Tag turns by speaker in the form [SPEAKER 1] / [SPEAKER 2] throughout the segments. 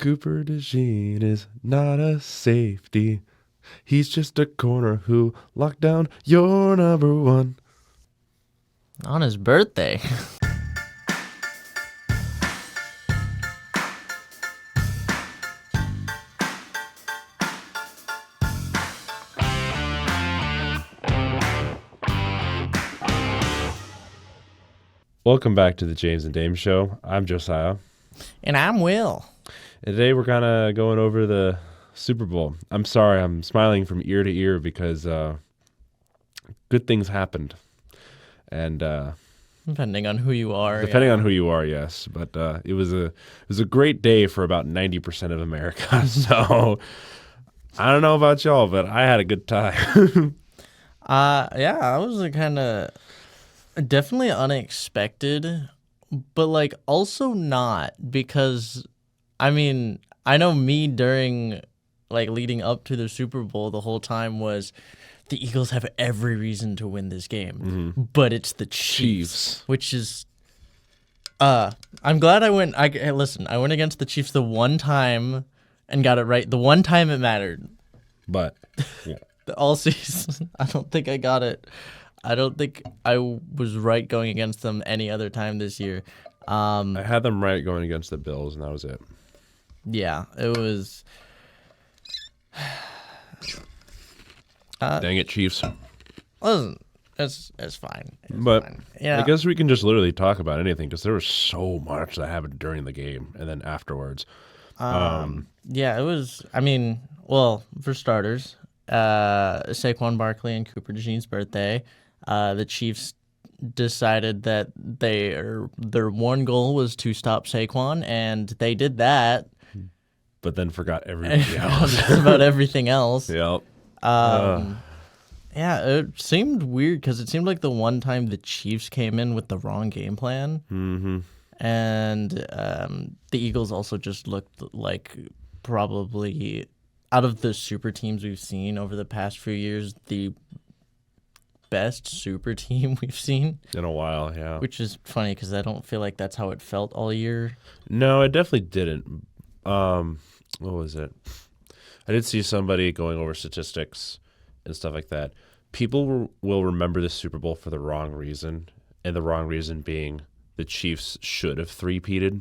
[SPEAKER 1] Cooper DeJean is not a safety. He's just a corner who locked down your number one.
[SPEAKER 2] On his birthday.
[SPEAKER 1] Welcome back to the James and Dame Show. I'm Josiah.
[SPEAKER 2] And I'm Will.
[SPEAKER 1] And today we're kind of going over the Super Bowl. I'm sorry, I'm smiling from ear to ear because good things happened. And
[SPEAKER 2] Depending on who you are.
[SPEAKER 1] depending on who you are, yes. But it was a great day for about 90% of America. So I don't know about y'all, but I had a good time.
[SPEAKER 2] I was kind of definitely unexpected, but like also not, because I mean, I know me during like leading up to the Super Bowl the whole time was the Eagles have every reason to win this game, but it's the Chiefs, which is I'm glad I went. Hey, listen, I went against the Chiefs the one time and got it right. The one time it mattered.
[SPEAKER 1] But yeah.
[SPEAKER 2] All season, I don't think I got it. I don't think I was right going against them any other time this year.
[SPEAKER 1] I had them right going against the Bills, and that was it.
[SPEAKER 2] Yeah, it was.
[SPEAKER 1] Dang it, Chiefs.
[SPEAKER 2] Listen, it's fine.
[SPEAKER 1] But
[SPEAKER 2] fine. Yeah,
[SPEAKER 1] I guess we can just literally talk about anything because there was so much that happened during the game and then afterwards.
[SPEAKER 2] Yeah, it was. I mean, well, for starters, Saquon Barkley and Cooper DeJean's birthday. The Chiefs decided that their one goal was to stop Saquon, and they did that.
[SPEAKER 1] But then forgot everything else.
[SPEAKER 2] About everything else.
[SPEAKER 1] Yep.
[SPEAKER 2] Yeah, it seemed weird because it seemed like the one time the Chiefs came in with the wrong game plan.
[SPEAKER 1] Mm-hmm.
[SPEAKER 2] And the Eagles also just looked like probably, out of the super teams we've seen over the past few years, the best super team we've seen.
[SPEAKER 1] In a while, yeah.
[SPEAKER 2] Which is funny because I don't feel like that's how it felt all year.
[SPEAKER 1] No, it definitely didn't. What was it? I did see somebody going over statistics and stuff like that. People will remember the Super Bowl for the wrong reason, and the wrong reason being the Chiefs should have three-peated.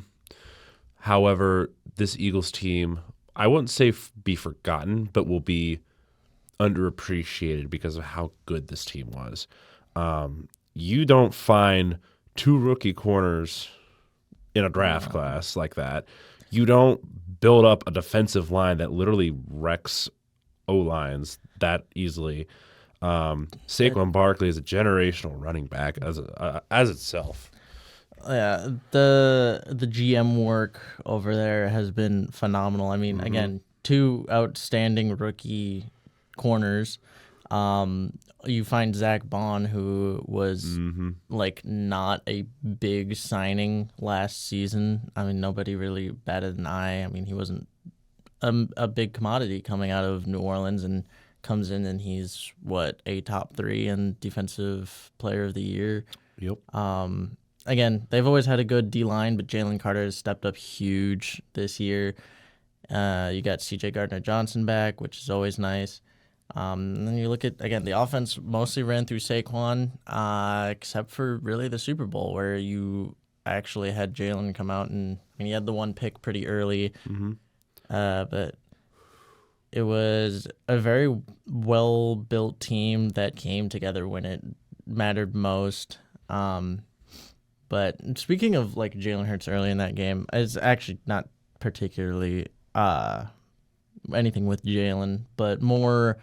[SPEAKER 1] However, this Eagles team, I wouldn't say be forgotten, but will be underappreciated because of how good this team was. You don't find two rookie corners in a draft class like that. You don't build up a defensive line that literally wrecks O-lines that easily. Saquon Barkley is a generational running back as itself.
[SPEAKER 2] Yeah, the GM work over there has been phenomenal. I mean, again, two outstanding rookie corners. You find Zach Bond, who was like not a big signing last season. I mean, nobody really batted an eye. I mean, he wasn't a big commodity coming out of New Orleans, and comes in and he's a top 3 in defensive player of the year.
[SPEAKER 1] Yep.
[SPEAKER 2] Again, they've always had a good D-line, but Jalen Carter has stepped up huge this year. You got C.J. Gardner-Johnson back, which is always nice. And then you look at, again, the offense mostly ran through Saquon, except for really the Super Bowl, where you actually had Jalen come out, and I mean, he had the one pick pretty early. But it was a very well-built team that came together when it mattered most. But speaking of like Jalen Hurts early in that game, it's actually not particularly anything with Jalen, but more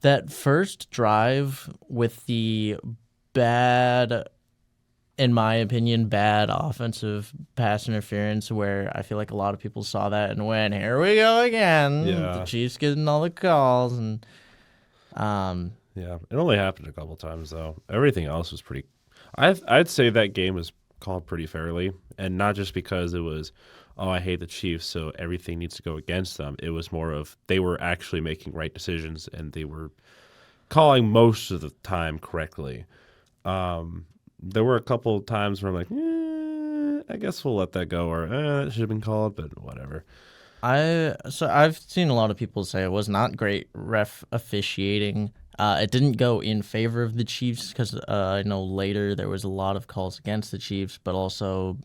[SPEAKER 2] that first drive with the bad, in my opinion, bad offensive pass interference, where I feel like a lot of people saw that and went, here we go again.
[SPEAKER 1] Yeah.
[SPEAKER 2] The Chiefs getting all the calls. And
[SPEAKER 1] yeah, it only happened a couple times, though. Everything else was pretty... I'd say that game was called pretty fairly, and not just because it was, oh, I hate the Chiefs, so everything needs to go against them. It was more of they were actually making right decisions, and they were calling most of the time correctly. There were a couple of times where I'm like, I guess we'll let that go, or that should have been called, but whatever.
[SPEAKER 2] I've seen a lot of people say it was not great ref officiating. It didn't go in favor of the Chiefs because I know later there was a lot of calls against the Chiefs, but also,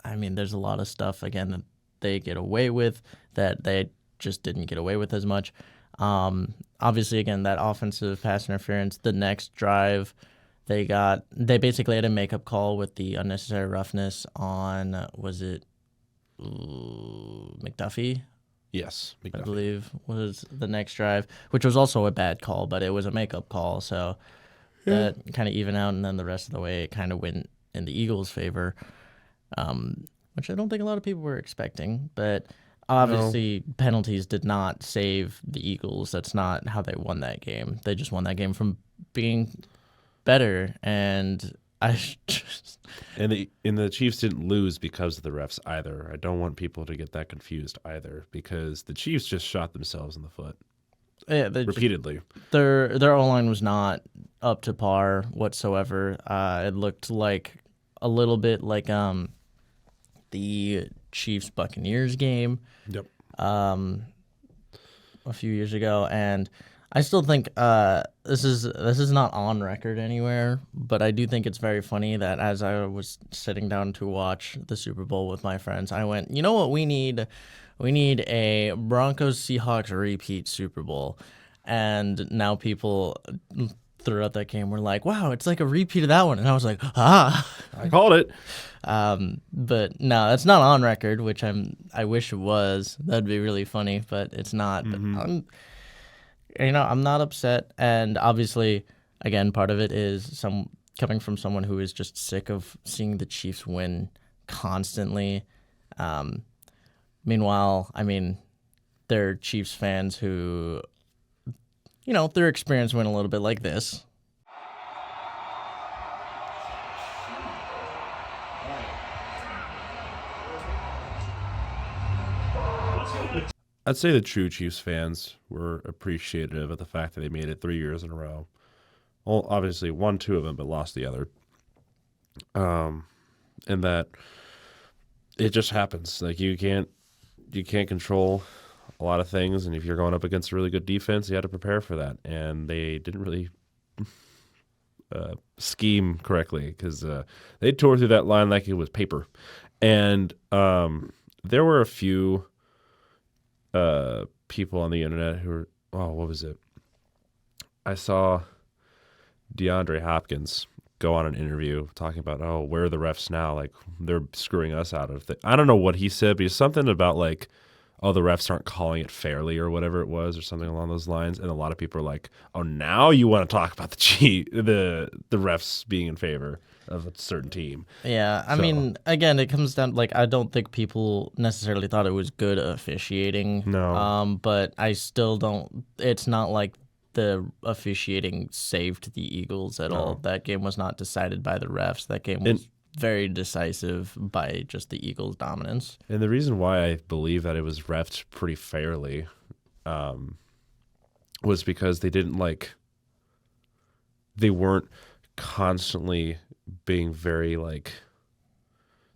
[SPEAKER 2] I mean, there's a lot of stuff again that they get away with that they just didn't get away with as much. Obviously, again, that offensive pass interference. The next drive, they basically had a makeup call with the unnecessary roughness on was it McDuffie,
[SPEAKER 1] Yes,
[SPEAKER 2] I
[SPEAKER 1] McDuffie.
[SPEAKER 2] believe, was the next drive, which was also a bad call, but it was a makeup call, so
[SPEAKER 1] Yeah.
[SPEAKER 2] that kind of even out, and then the rest of the way it kind of went in the Eagles' favor, which I don't think a lot of people were expecting. But
[SPEAKER 1] No.
[SPEAKER 2] obviously, penalties did not save the Eagles. That's not how they won that game. They just won that game from being better, and I just
[SPEAKER 1] And the Chiefs didn't lose because of the refs either. I don't want people to get that confused either, because the Chiefs just shot themselves in the foot
[SPEAKER 2] yeah,
[SPEAKER 1] repeatedly.
[SPEAKER 2] their O line was not up to par whatsoever. It looked like a little bit like the Chiefs Buccaneers game
[SPEAKER 1] Yep.
[SPEAKER 2] a few years ago, and I still think this is not on record anywhere, but I do think it's very funny that as I was sitting down to watch the Super Bowl with my friends, I went, you know what we need? We need a Broncos Seahawks repeat Super Bowl, and now people throughout that game were like, wow, it's like a repeat of that one, and I was like, ah.
[SPEAKER 1] I called it.
[SPEAKER 2] But no, that's not on record, which I wish it was. That'd be really funny, but it's not. But I'm not upset, and obviously, again, part of it is some coming from someone who is just sick of seeing the Chiefs win constantly. Um, Meanwhile, I mean, there are Chiefs fans who, their experience went a little bit like this.
[SPEAKER 1] I'd say the true Chiefs fans were appreciative of the fact that they made it 3 years in a row. Well, obviously won two of them, but lost the other. And that it just happens. Like you can't control a lot of things, and if you're going up against a really good defense, you had to prepare for that. And they didn't really scheme correctly, because they tore through that line like it was paper. And there were a few people on the internet who were, oh, what was it? I saw DeAndre Hopkins go on an interview talking about, oh, where are the refs now? Like, they're screwing us out of I don't know what he said, but he's something about like, oh, the refs aren't calling it fairly or whatever it was, or something along those lines. And a lot of people are like, oh, now you want to talk about the refs being in favor of a certain team.
[SPEAKER 2] Yeah, I
[SPEAKER 1] So,
[SPEAKER 2] mean, again, it comes down like I don't think people necessarily thought it was good officiating.
[SPEAKER 1] no.
[SPEAKER 2] But I still don't. It's not like the officiating saved the Eagles at all.
[SPEAKER 1] No.
[SPEAKER 2] That game was not decided by the refs. That game was very decisive by just the Eagles' dominance.
[SPEAKER 1] And the reason why I believe that it was refed pretty fairly was because they weren't constantly being very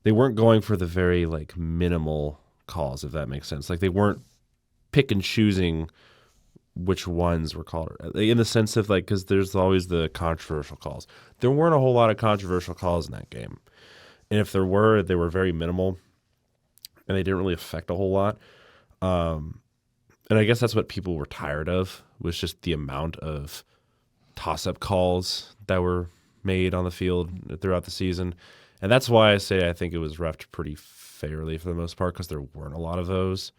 [SPEAKER 1] they weren't going for the very minimal calls, if that makes sense. Like, they weren't pick and choosing which ones were called, in the sense of because there's always the controversial calls. There weren't a whole lot of controversial calls in that game. And if there were, they were very minimal, and they didn't really affect a whole lot. And I guess that's what people were tired of, was just the amount of toss-up calls that were made on the field throughout the season. And that's why I say I think it was refed pretty fairly for the most part, because there weren't a lot of those.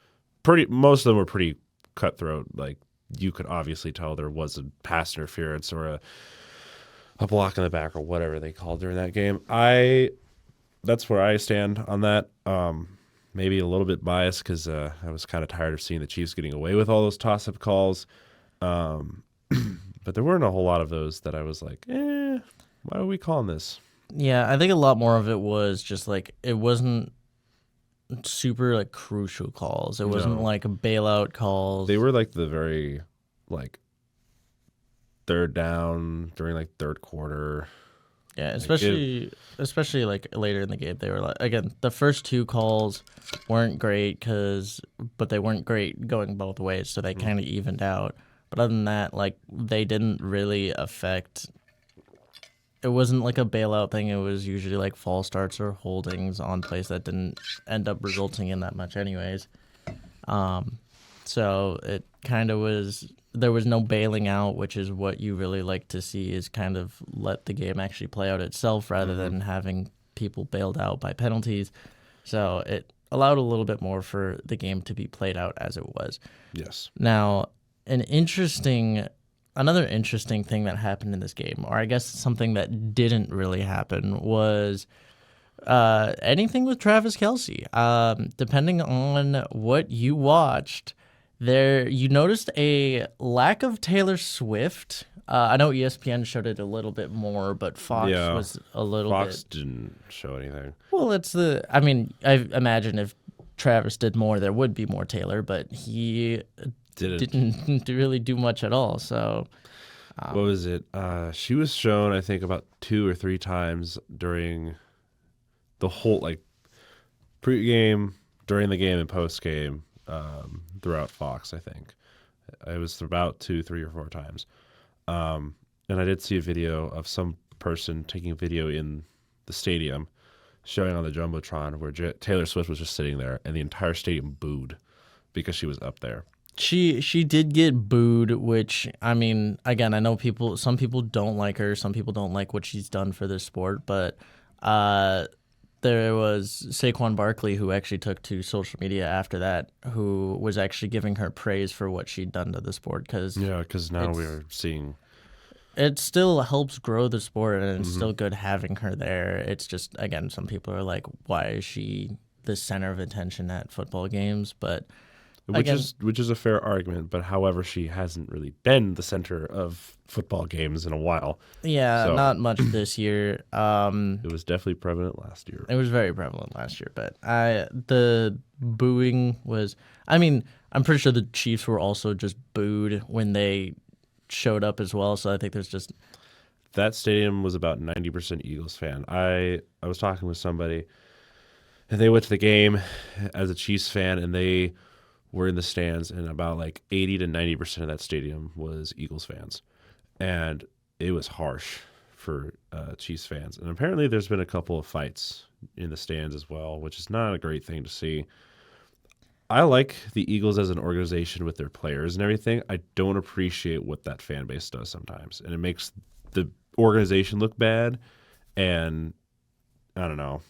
[SPEAKER 1] Most of them were pretty cutthroat. Like, you could obviously tell there was a pass interference or a block in the back or whatever they called during that game. That's where I stand on that. Maybe a little bit biased, because I was kind of tired of seeing the Chiefs getting away with all those toss-up calls. But there weren't a whole lot of those that I was like, why are we calling this?
[SPEAKER 2] Yeah, I think a lot more of it was just it wasn't super crucial calls. It wasn't
[SPEAKER 1] No.
[SPEAKER 2] like bailout calls.
[SPEAKER 1] They were the very third down during third quarter.
[SPEAKER 2] Yeah,
[SPEAKER 1] Like,
[SPEAKER 2] especially like later in the game, they were like, again, the first two calls weren't great but they weren't great going both ways, so they kind of evened out. But other than that, like they didn't really affect. It wasn't like a bailout thing. It was usually like false starts or holdings on plays that didn't end up resulting in that much, anyways. So it kind of was. There was no bailing out, which is what you really like to see, is kind of let the game actually play out itself rather than having people bailed out by penalties. So it allowed a little bit more for the game to be played out as it was.
[SPEAKER 1] yes.
[SPEAKER 2] Now, another interesting thing that happened in this game, or I guess something that didn't really happen, was anything with Travis Kelce. Depending on what you watched, you noticed a lack of Taylor Swift. I know ESPN showed it a little bit more, but Fox
[SPEAKER 1] Yeah.
[SPEAKER 2] was a little
[SPEAKER 1] Fox
[SPEAKER 2] bit.
[SPEAKER 1] didn't show anything.
[SPEAKER 2] Well, I mean, I imagine if Travis did more, there would be more Taylor, but he didn't really do much at all. So
[SPEAKER 1] What was it? She was shown, I think, about 2 or 3 times during the whole, like, pre-game, during the game, and post-game, throughout Fox, I think. It was about 2, 3, or 4 times. And I did see a video of some person taking a video in the stadium showing on the Jumbotron where Taylor Swift was just sitting there and the entire stadium booed because she was up there.
[SPEAKER 2] She did get booed, which, I mean, again, I know some people don't like her, some people don't like what she's done for this sport, but there was Saquon Barkley who actually took to social media after that, who was actually giving her praise for what she'd done to the sport, because
[SPEAKER 1] now we're seeing
[SPEAKER 2] it still helps grow the sport, and it's still good having her there. It's just, again, some people are like, why is she the center of attention at football games? But
[SPEAKER 1] which is a fair argument, but however, she hasn't really been the center of football games in a while.
[SPEAKER 2] yeah,
[SPEAKER 1] So-
[SPEAKER 2] not much this year.
[SPEAKER 1] It was definitely prevalent last year.
[SPEAKER 2] It was very prevalent last year, but the booing was. I mean, I'm pretty sure the Chiefs were also just booed when they showed up as well. So I think there's just.
[SPEAKER 1] That stadium was about 90% Eagles fan. I was talking with somebody, and they went to the game as a Chiefs fan, and they were in the stands, and about like 80 to 90% of that stadium was Eagles fans, and it was harsh for Chiefs fans. And apparently, there's been a couple of fights in the stands as well, which is not a great thing to see. I like the Eagles as an organization with their players and everything. I don't appreciate what that fan base does sometimes, and it makes the organization look bad. And I don't know.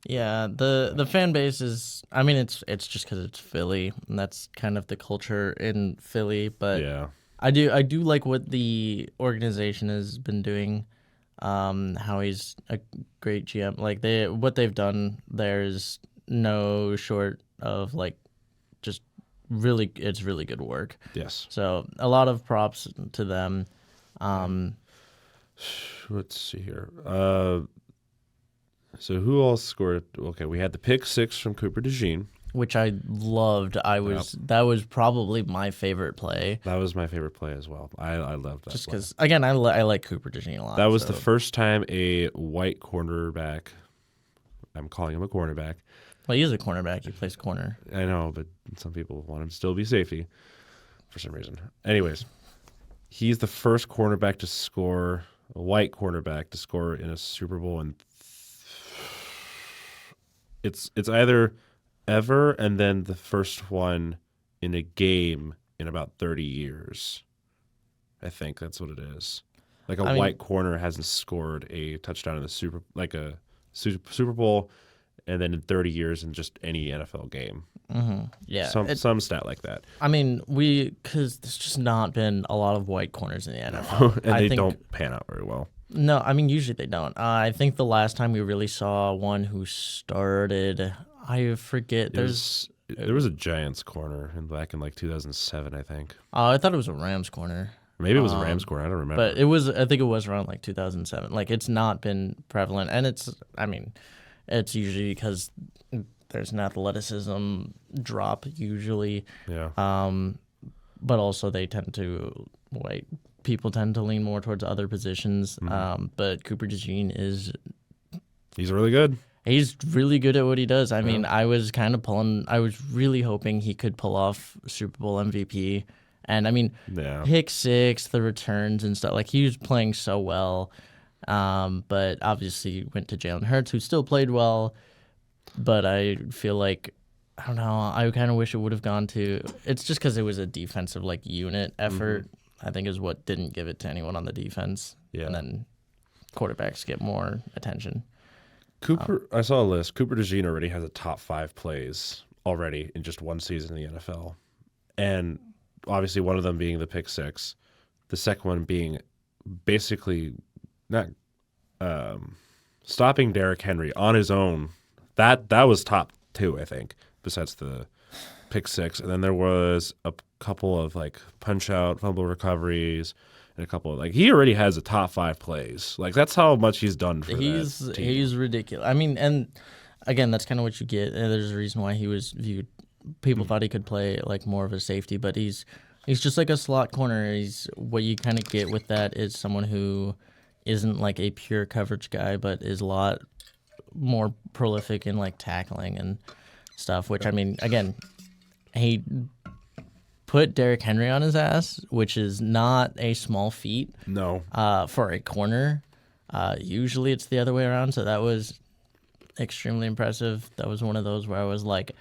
[SPEAKER 2] Yeah, the fan base is. I mean, it's just because it's Philly, and that's kind of the culture in Philly. But
[SPEAKER 1] Yeah,
[SPEAKER 2] I do like what the organization has been doing. How he's a great GM. Like what they've done there is no short of like just really, it's really good work.
[SPEAKER 1] yes.
[SPEAKER 2] So a lot of props to them.
[SPEAKER 1] Let's see here. So who all scored? Okay, we had the pick 6 from Cooper DeJean.
[SPEAKER 2] Which I loved. That was probably my favorite play.
[SPEAKER 1] That was my favorite play as well. I loved that.
[SPEAKER 2] Just
[SPEAKER 1] play.
[SPEAKER 2] because, again, I like Cooper DeJean a lot.
[SPEAKER 1] That was
[SPEAKER 2] so.
[SPEAKER 1] the first time a white cornerback. I'm calling him a cornerback.
[SPEAKER 2] Well, he is a cornerback. He plays corner.
[SPEAKER 1] I know, but some people want him to still be safety for some reason. Anyways, he's the first cornerback to score, a white cornerback to score in a Super Bowl, and it's either ever and then the first one in a game in about 30 years. I think that's what it is. Like white corner hasn't scored a touchdown in the Super Bowl, and then in 30 years in just any NFL game.
[SPEAKER 2] Mm-hmm. Yeah,
[SPEAKER 1] some stat like that.
[SPEAKER 2] I mean, because there's just not been a lot of white corners in the NFL,
[SPEAKER 1] and they don't pan out very well.
[SPEAKER 2] No, I mean usually they don't. I think the last time we really saw one who started, I forget.
[SPEAKER 1] There was a Giants corner back in like 2007, I think.
[SPEAKER 2] I thought it was a Rams corner.
[SPEAKER 1] Maybe it was a Rams corner. I don't remember.
[SPEAKER 2] But I think it was around like 2007. Like it's not been prevalent, and it's usually because there's an athleticism drop usually.
[SPEAKER 1] Yeah.
[SPEAKER 2] But also they tend to people tend to lean more towards other positions. But Cooper DeJean
[SPEAKER 1] He's really good.
[SPEAKER 2] he's really good at what he does. I mean, I was really hoping he could pull off Super Bowl MVP. And I mean, pick six, the returns and stuff. Like, he was playing so well. But obviously went to Jalen Hurts, who still played well. But I feel like, I don't know, I kind of wish it would have gone to, it's just because it was a defensive like unit effort, I think, is what didn't give it to anyone on the defense.
[SPEAKER 1] Yeah.
[SPEAKER 2] And then quarterbacks get more attention.
[SPEAKER 1] I saw a list. Cooper DeJean already has a top 5 plays already in just one season in the NFL. And obviously one of them being the pick six, the second one being basically not stopping Derrick Henry on his own. That was top 2, I think, besides the pick six. And then there was a couple of like punch out, fumble recoveries, and a couple of, like, he already has a top 5 plays. Like, that's how much he's done for that team.
[SPEAKER 2] He's ridiculous. I mean, and again, that's kind of what you get. There's a reason why he was viewed. People thought he could play like more of a safety, but he's just like a slot corner. What you kind of get with that is someone who isn't like a pure coverage guy, but is a lot more prolific in like tackling and stuff. Which, I mean, again, he put Derrick Henry on his ass, which is not a small feat.
[SPEAKER 1] No.
[SPEAKER 2] For a corner, usually it's the other way around. So that was extremely impressive. That was one of those where I was like,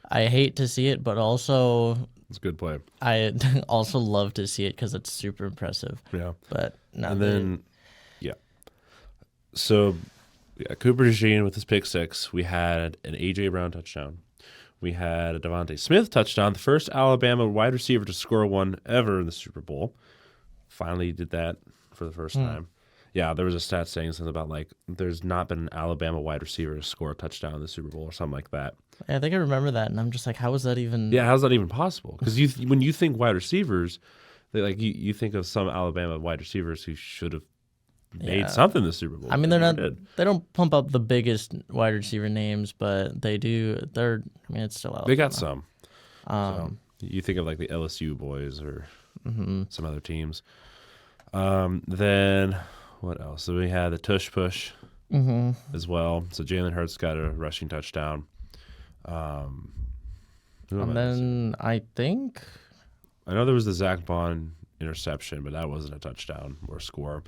[SPEAKER 2] I hate to see it, but also
[SPEAKER 1] it's a good play.
[SPEAKER 2] I also love to see it because it's super impressive.
[SPEAKER 1] Yeah.
[SPEAKER 2] But no,
[SPEAKER 1] and then, So, Cooper DeJean with his pick six. We had an A.J. Brown touchdown. We had a Devontae Smith touchdown, the first Alabama wide receiver to score one ever in the Super Bowl. Finally did that for the first time. Yeah, there was a stat saying something about, like, there's not been an Alabama wide receiver to score a touchdown in the Super Bowl or something like that.
[SPEAKER 2] I think I remember that, and I'm just like, how is that even?
[SPEAKER 1] Yeah, how's that even possible? Because when you think wide receivers, you think of some Alabama wide receivers who should have made something in the Super Bowl.
[SPEAKER 2] I mean, they don't pump up the biggest wide receiver names, but they do. It's still Alabama.
[SPEAKER 1] They got some. So you think of like the LSU boys or some other teams. Then what else? So we had the tush push as well. So Jalen Hurts got a rushing touchdown.
[SPEAKER 2] And then I
[SPEAKER 1] know there was the Zach Bond interception, but that wasn't a touchdown or a score.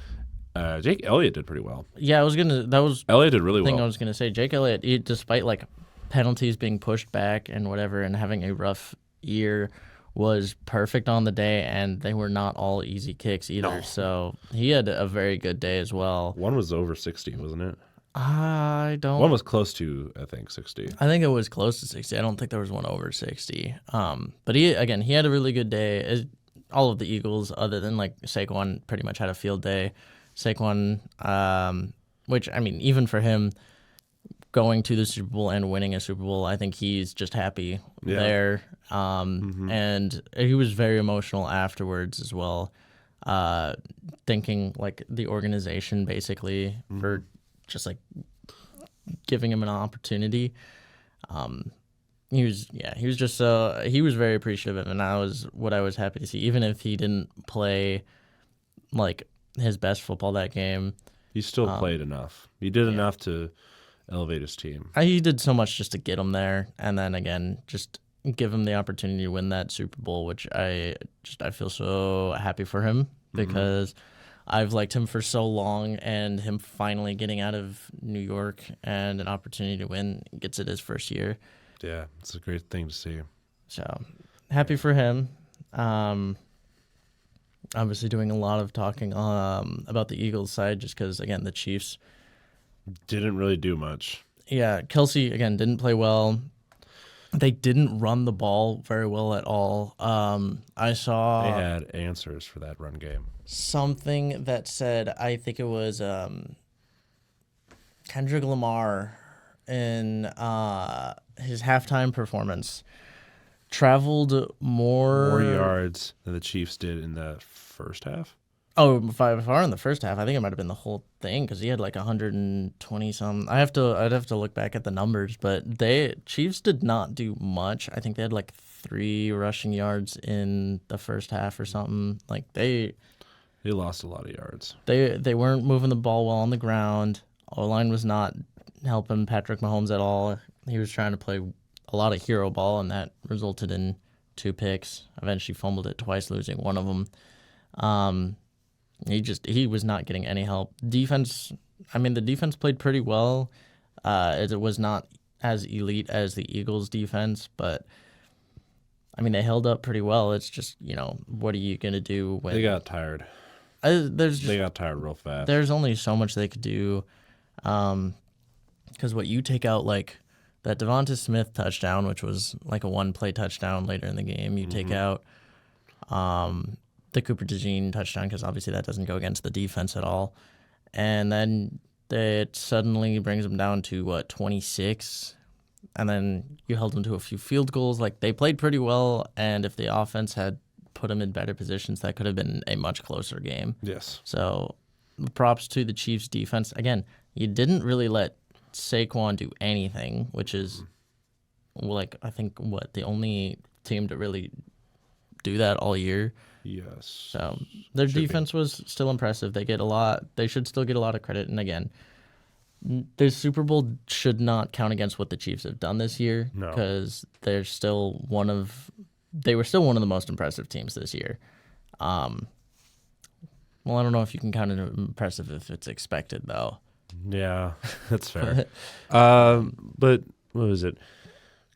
[SPEAKER 1] Jake Elliott did pretty well.
[SPEAKER 2] Yeah,
[SPEAKER 1] Elliott did really well.
[SPEAKER 2] I was gonna say Jake Elliott, despite like penalties being pushed back and whatever, and having a rough year, was perfect on the day, and they were not all easy kicks either. No. So he had a very good day as well.
[SPEAKER 1] One was over 60, wasn't it?
[SPEAKER 2] One
[SPEAKER 1] was close to, I think, 60.
[SPEAKER 2] I think it was close to 60. I don't think there was one over 60. But he had a really good day. All of the Eagles, other than like Saquon, pretty much had a field day. Saquon, which, I mean, even for him, going to the Super Bowl and winning a Super Bowl, I think he's just happy there. And he was very emotional afterwards as well, thanking like the organization basically for just like giving him an opportunity. He was very appreciative, and I was happy to see. Even if he didn't play like his best football that game,
[SPEAKER 1] he still played enough. He did enough to elevate his team.
[SPEAKER 2] He did so much just to get him there, and then again, just give him the opportunity to win that Super Bowl, which I feel so happy for him because I've liked him for so long, and him finally getting out of New York and an opportunity to win gets it his first year.
[SPEAKER 1] Yeah, it's a great thing to see.
[SPEAKER 2] So happy for him. Obviously doing a lot of talking about the Eagles side just because, again, the Chiefs
[SPEAKER 1] didn't really do much.
[SPEAKER 2] Yeah, Kelsey, again, didn't play well. They didn't run the ball very well at all. I saw...
[SPEAKER 1] They had answers for that run game.
[SPEAKER 2] Something that said, I think it was Kendrick Lamar in his halftime performance traveled more
[SPEAKER 1] yards than the Chiefs did in the first half.
[SPEAKER 2] Oh, by far in the first half. I think it might have been the whole thing because he had like 120 some. I'd have to look back at the numbers, but Chiefs did not do much. I think they had like 3 rushing yards in the first half or something. Like they
[SPEAKER 1] He lost a lot of yards.
[SPEAKER 2] They weren't moving the ball well on the ground. O-line was not helping Patrick Mahomes at all. He was trying to play a lot of hero ball, and that resulted in 2 picks. Eventually fumbled it twice, losing one of them. He was not getting any help. Defense, the defense played pretty well. It was not as elite as the Eagles' defense, but they held up pretty well. It's just, what are you gonna do when
[SPEAKER 1] They got tired.
[SPEAKER 2] they
[SPEAKER 1] got tired real fast.
[SPEAKER 2] There's only so much they could do, because what you take out, like that Devonta Smith touchdown, which was like a 1-play touchdown later in the game. You take out the Cooper DeJean touchdown, because obviously that doesn't go against the defense at all, and then it suddenly brings them down to 26, and then you held them to a few field goals. Like, they played pretty well, and if the offense had put them in better positions, that could have been a much closer game.
[SPEAKER 1] Yes.
[SPEAKER 2] So props to the Chiefs defense. Again, you didn't really let Saquon do anything, which is I think the only team to really do that all year.
[SPEAKER 1] Yes.
[SPEAKER 2] So their defense was still impressive. They should still get a lot of credit. And again, the Super Bowl should not count against what the Chiefs have done this year,
[SPEAKER 1] No.
[SPEAKER 2] because they were still one of the most impressive teams this year. Well, I don't know if you can count it impressive if it's expected, though.
[SPEAKER 1] Yeah, that's fair. But what was it?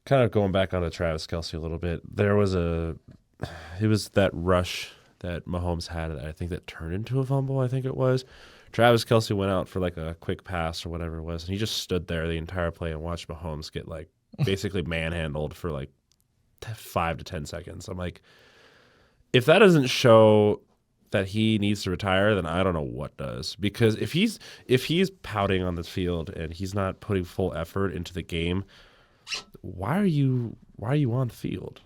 [SPEAKER 1] Kind of going back onto Travis Kelce a little bit. It was that rush that Mahomes had, I think, that turned into a fumble, I think it was. Travis Kelce went out for like a quick pass or whatever it was, and he just stood there the entire play and watched Mahomes get like basically manhandled for like 5 to 10 seconds. I'm like, if that doesn't show that he needs to retire, then I don't know what does. Because if he's pouting on the field and he's not putting full effort into the game, why are you on the field?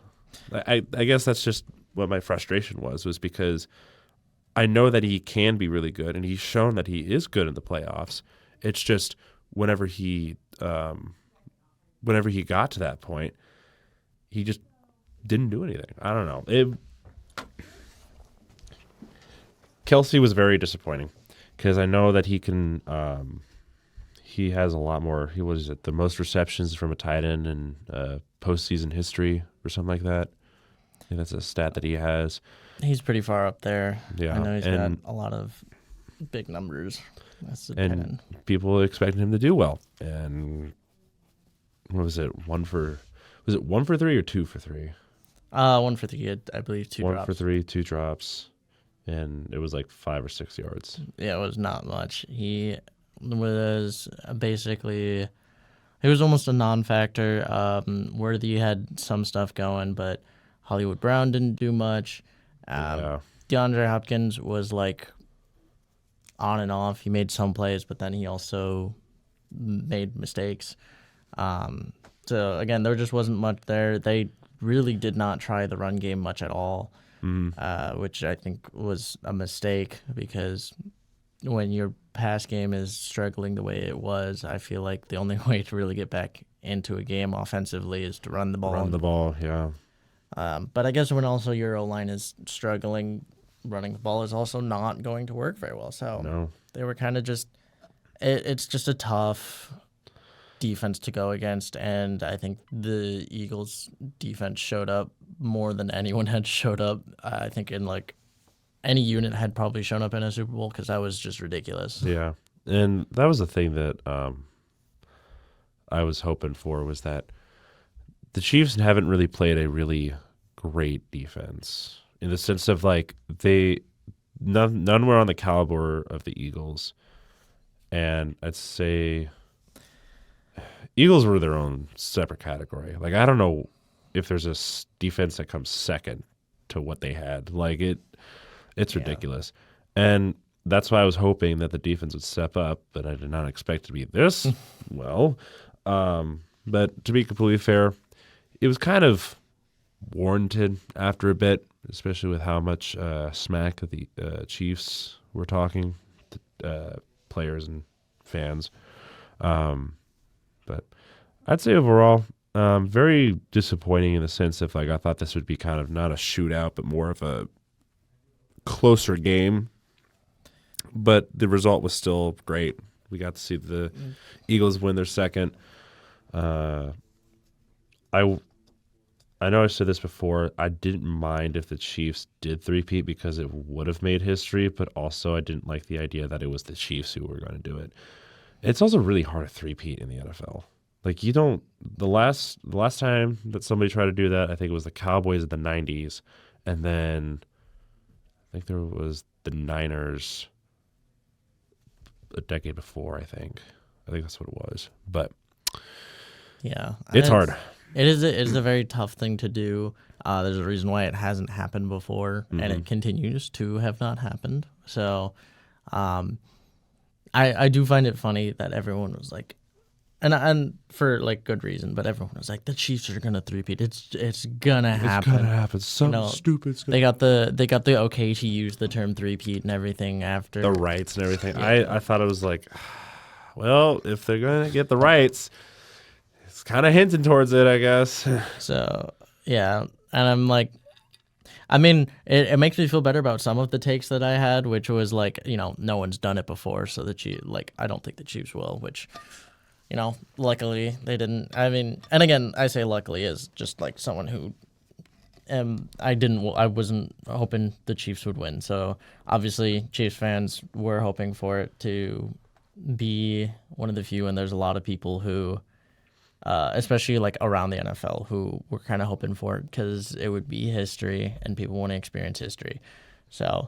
[SPEAKER 1] I guess that's just what my frustration was because I know that he can be really good, and he's shown that he is good in the playoffs. It's just whenever he got to that point, he just didn't do anything. I don't know. Kelce was very disappointing because I know that he can. He has a lot more. He was the most receptions from a tight end in postseason history or something like that. I think that's a stat that he has.
[SPEAKER 2] He's pretty far up there.
[SPEAKER 1] Yeah,
[SPEAKER 2] I know he's got a lot of big numbers. That's the tight end.
[SPEAKER 1] People expected him to do well. And what was it? Was it 1 for 3 or 2 for 3?
[SPEAKER 2] 1 for 3. I believe 2 drops.
[SPEAKER 1] 1 for 3, 2 drops, and it was like 5 or 6 yards.
[SPEAKER 2] Yeah, it was not much. He was basically, he was almost a non-factor. Worthy had some stuff going, but Hollywood Brown didn't do much. DeAndre Hopkins was like on and off. He made some plays, but then he also made mistakes. So again, there just wasn't much there. They really did not try the run game much at all, which I think was a mistake, because when your pass game is struggling the way it was, I feel like the only way to really get back into a game offensively is to run the ball.
[SPEAKER 1] Run the ball, yeah.
[SPEAKER 2] But I guess when also your O-line is struggling, running the ball is also not going to work very well. So
[SPEAKER 1] No.
[SPEAKER 2] They were kind of just it's just a tough defense to go against, and I think the Eagles defense showed up more than anyone had showed up. I think in like any unit had probably shown up in a Super Bowl, because that was just ridiculous.
[SPEAKER 1] Yeah, and that was the thing that I was hoping for, was that the Chiefs haven't really played a really great defense, in the sense of like none were on the caliber of the Eagles, and I'd say Eagles were their own separate category. Like, I don't know if there's a defense that comes second to what they had. Like, it's ridiculous. And that's why I was hoping that the defense would step up, but I did not expect it to be this well. But to be completely fair, it was kind of warranted after a bit, especially with how much smack the Chiefs were talking, players and fans. But I'd say overall, very disappointing, in the sense of, like, I thought this would be kind of not a shootout, but more of a closer game but the result was still great. We got to see the Eagles win their second. I I know I said this before. I didn't mind if the Chiefs did three-peat because it would have made history, but also I didn't like the idea that it was the Chiefs who were going to do it. It's also really hard to three-peat in the NFL. Like you don't the last time that somebody tried to do that, I think it was the Cowboys in the 90s, and then I think there was the Niners a decade before, I think that's what it was. But
[SPEAKER 2] Yeah,
[SPEAKER 1] it's hard.
[SPEAKER 2] It is a very tough thing to do. There's a reason why it hasn't happened before, and it continues to have not happened. So, I do find it funny that everyone was like, and for like good reason, but everyone was like, the Chiefs are gonna three-peat. It's gonna happen.
[SPEAKER 1] It's gonna happen. Something stupid.
[SPEAKER 2] They got the okay to use the term three-peat and everything after
[SPEAKER 1] the rights and everything.
[SPEAKER 2] Yeah.
[SPEAKER 1] I thought it was like, well, if they're gonna get the rights, it's kind of hinting towards it, I guess.
[SPEAKER 2] So yeah, and I'm like, I mean, it makes me feel better about some of the takes that I had, which was like, no one's done it before, so I don't think the Chiefs will, which, luckily they didn't. I mean, and again, I say luckily is just like someone who, I wasn't hoping the Chiefs would win, so obviously Chiefs fans were hoping for it to be one of the few, and there's a lot of people who. Especially like around the NFL, who were kind of hoping for it because it would be history and people want to experience history. So,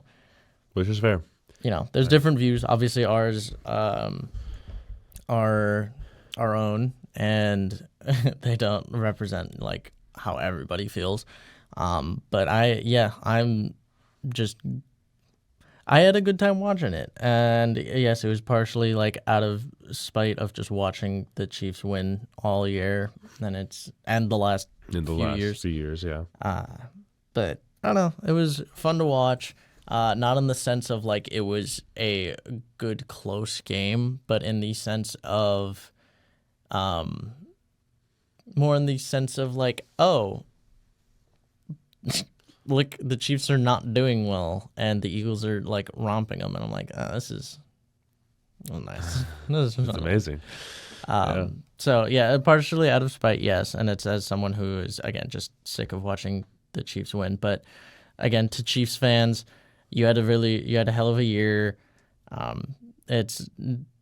[SPEAKER 1] which is fair.
[SPEAKER 2] There's different views. Obviously, ours are our own, and they don't represent like how everybody feels. But I had a good time watching it, and yes, it was partially like out of spite of just watching the Chiefs win all year, and the last
[SPEAKER 1] few years, yeah.
[SPEAKER 2] But I don't know, it was fun to watch. Not in the sense of like it was a good close game, but in the sense of, more in the sense of like, oh. Look, the Chiefs are not doing well, and the Eagles are like romping them, and I'm like, this is nice. This is
[SPEAKER 1] amazing.
[SPEAKER 2] So yeah, partially out of spite, yes, and it's as someone who is again just sick of watching the Chiefs win. But again, to Chiefs fans, you had a hell of a year. It's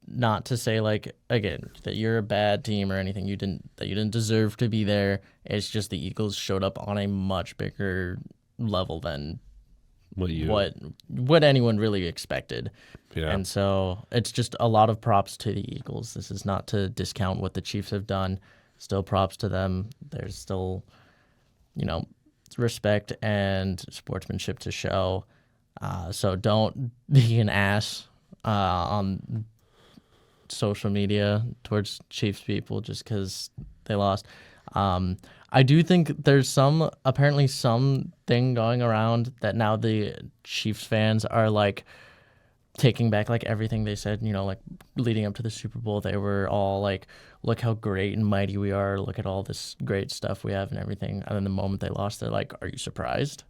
[SPEAKER 2] not to say like again that you're a bad team or anything. You didn't deserve to be there. It's just the Eagles showed up on a much bigger level than what anyone really expected.
[SPEAKER 1] Yeah.
[SPEAKER 2] And so it's just a lot of props to the Eagles. This is not to discount what the Chiefs have done. Still props to them. There's still, respect and sportsmanship to show. So don't be an ass on social media towards Chiefs people just because they lost. I do think there's apparently something going around that now the Chiefs fans are like taking back like everything they said, like leading up to the Super Bowl. They were all like, look how great and mighty we are. Look at all this great stuff we have and everything. And then the moment they lost, they're like, are you surprised?